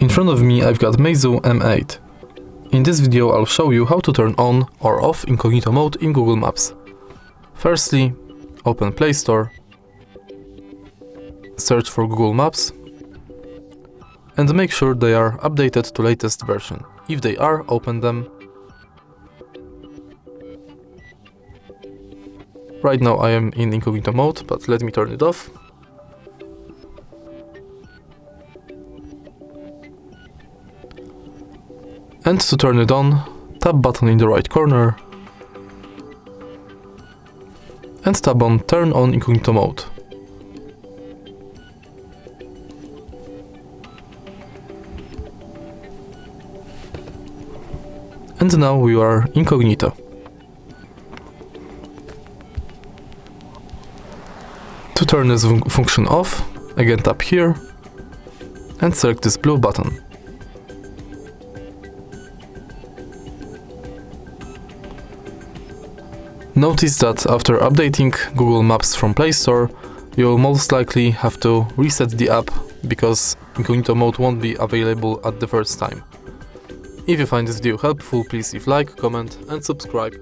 In front of me I've got MEIZU M8. In this video I'll show you how to turn on or off Incognito mode in Google Maps. Firstly, open Play Store, search for Google Maps, and make sure they are updated to latest version. If they are, open them. Right now I am in Incognito mode, but let me turn it off. And to turn it on, tap button in the right corner and tap on Turn on Incognito mode. And now we are incognito. To turn this function off, again tap here and select this blue button. Notice that after updating Google Maps from Play Store, you'll most likely have to reset the app because Incognito mode won't be available at the first time. If you find this video helpful, please leave like, comment and subscribe.